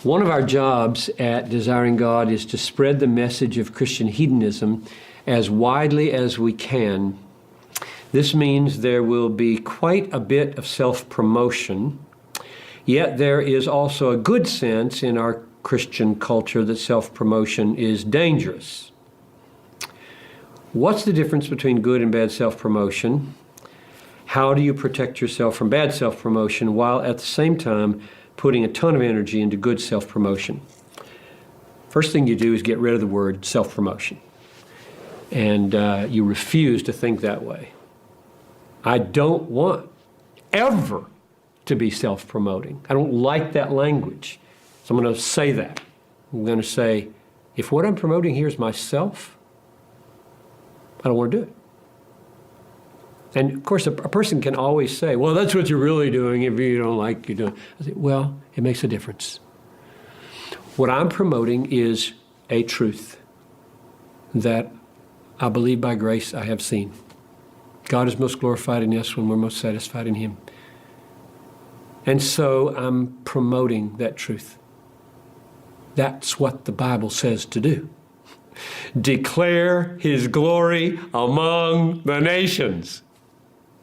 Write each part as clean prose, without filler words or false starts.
One of our jobs at Desiring God is to spread the message of Christian hedonism as widely as we can. This means there will be quite a bit of self-promotion, yet there is also a good sense in our Christian culture that self-promotion is dangerous. What's the difference between good and bad self-promotion? How do you protect yourself from bad self-promotion while at the same time putting a ton of energy into good self-promotion? First thing you do is get rid of the word self-promotion. And you refuse to think that way. I don't want ever to be self-promoting. I don't like that language. So I'm going to say that. I'm going to say, if what I'm promoting here is myself, I don't want to do it. And of course, a person can always say, well, that's what you're really doing if you don't like you're doing. I say, well, it makes a difference. What I'm promoting is a truth that I believe by grace I have seen. God is most glorified in us when we're most satisfied in Him. And so I'm promoting that truth. That's what the Bible says to do. Declare His glory among the nations.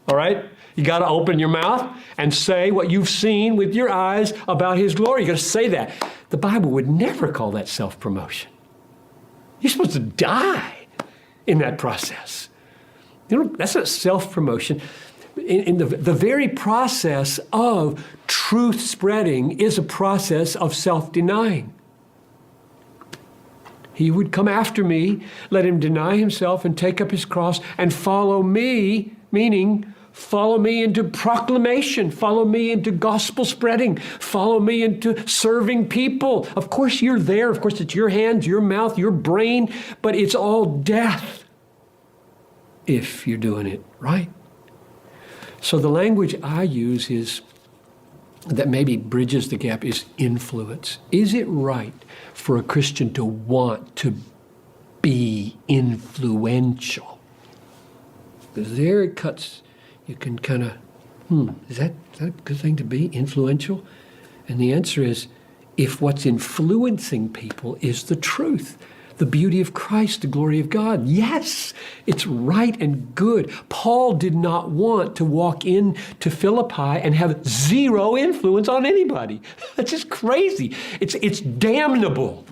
All right? You got to open your mouth and say what you've seen with your eyes about His glory. You got to say that. The Bible would never call that self-promotion. You're supposed to die in that process. You know, that's not self-promotion. In the very process of truth spreading is a process of self-denying. He would come after me, let him deny himself and take up his cross and follow me, meaning follow me into proclamation, follow me into gospel spreading, follow me into serving people. Of course you're there. Of course it's your hands, your mouth, your brain, but it's all death if you're doing it right. So the language I use is that maybe bridges the gap is influence. Is it right for a Christian to want to be influential? Because there it cuts, you can kind of, is that a good thing to be influential? And the answer is, if what's influencing people is the truth, the beauty of Christ, the glory of God, yes, it's right and good. Paul did not want to walk into Philippi and have zero influence on anybody. That's just crazy. It's damnable,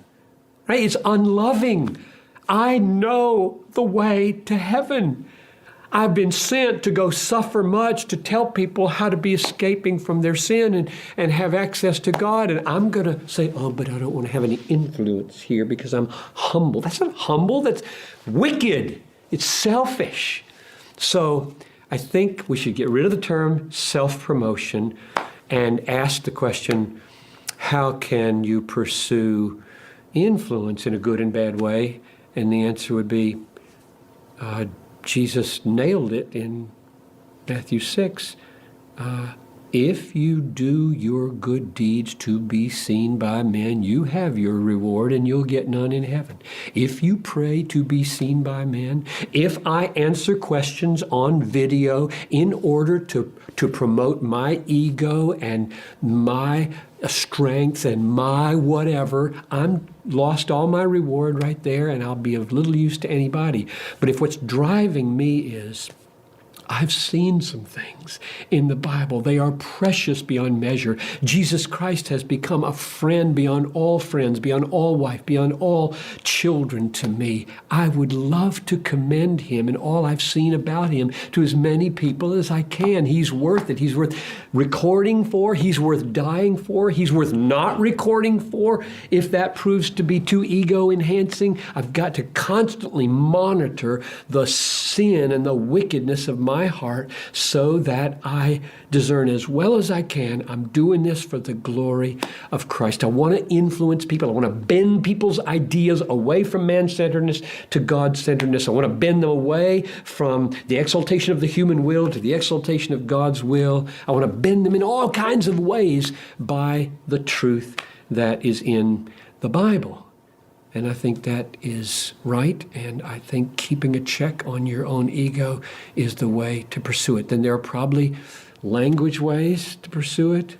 right? It's unloving. I know the way to heaven. I've been sent to go suffer much to tell people how to be escaping from their sin and have access to God. And I'm going to say, oh, but I don't want to have any influence here because I'm humble. That's not humble. That's wicked. It's selfish. So I think we should get rid of the term self-promotion and ask the question, how can you pursue influence in a good and bad way? And the answer would be, Jesus nailed it in Matthew 6. If you do your good deeds to be seen by men, you have your reward and you'll get none in heaven. If you pray to be seen by men, if I answer questions on video in order to promote my ego and my strength and my whatever, I'm lost all my reward right there and I'll be of little use to anybody. But if what's driving me is I've seen some things in the Bible. They are precious beyond measure. Jesus Christ has become a friend beyond all friends, beyond all wife, beyond all children to me. I would love to commend him and all I've seen about him to as many people as I can. He's worth it. He's worth recording for. He's worth dying for. He's worth not recording for. If that proves to be too ego-enhancing, I've got to constantly monitor the sin and the wickedness of my heart so that I discern as well as I can, I'm doing this for the glory of Christ. I want to influence people. I want to bend people's ideas away from man-centeredness to God-centeredness. I want to bend them away from the exaltation of the human will to the exaltation of God's will. I want to bend them in all kinds of ways by the truth that is in the Bible. And I think that is right. And I think keeping a check on your own ego is the way to pursue it. Then there are probably language ways to pursue it.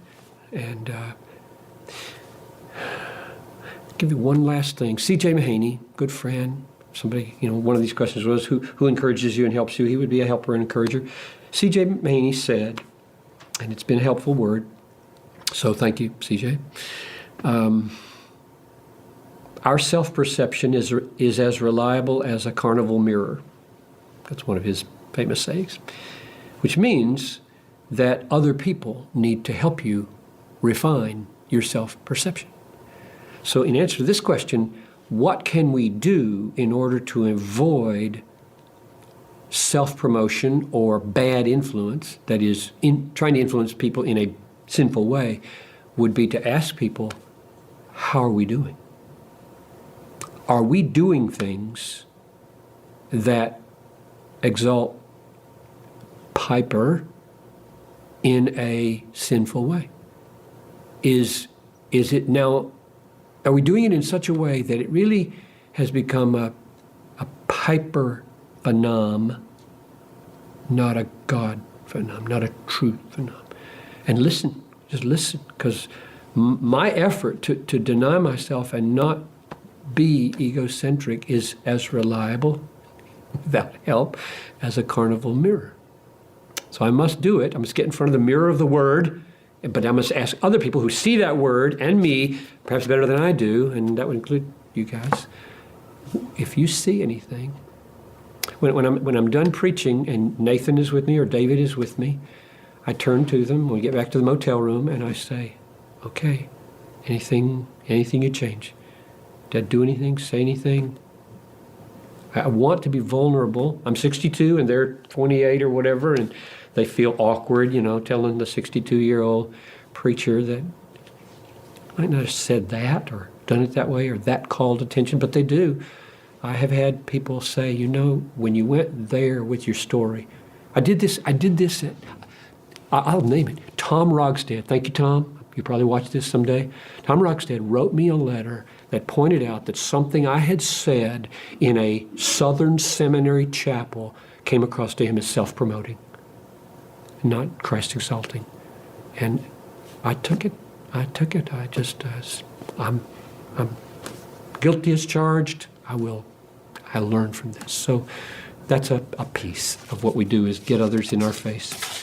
And give you one last thing. C.J. Mahaney, good friend, somebody, one of these questions was who encourages you and helps you. He would be a helper and encourager. C.J. Mahaney said, and it's been a helpful word, so thank you, C.J. Our self-perception is as reliable as a carnival mirror. That's one of his famous sayings, which means that other people need to help you refine your self-perception. So in answer to this question, what can we do in order to avoid self-promotion or bad influence, that is, trying to influence people in a sinful way, would be to ask people, how are we doing? Are we doing things that exalt Piper in a sinful way? Is it now, are we doing it in such a way that it really has become a Piper phenom, not a God phenom, not a truth phenom? And listen, just listen, because my effort to deny myself and not be egocentric is as reliable, without help, as a carnival mirror. So I must do it. I must get in front of the mirror of the Word, but I must ask other people who see that Word and me, perhaps better than I do, and that would include you guys, if you see anything. When I'm done preaching and Nathan is with me or David is with me, I turn to them when we get back to the motel room and I say, okay, anything you change? Did I do anything, say anything? I want to be vulnerable. I'm 62 and they're 28 or whatever, and they feel awkward, telling the 62-year-old preacher that I might not have said that or done it that way or that called attention, but they do. I have had people say, when you went there with your story, I did this, I'll name it, Tom Rogstad. Thank you, Tom. You probably watch this someday. Tom Rogstad wrote me a letter that pointed out that something I had said in a Southern seminary chapel came across to him as self-promoting, not Christ-exalting. And I took it. I just, I'm guilty as charged. I learn from this. So that's a piece of what we do, is get others in our face.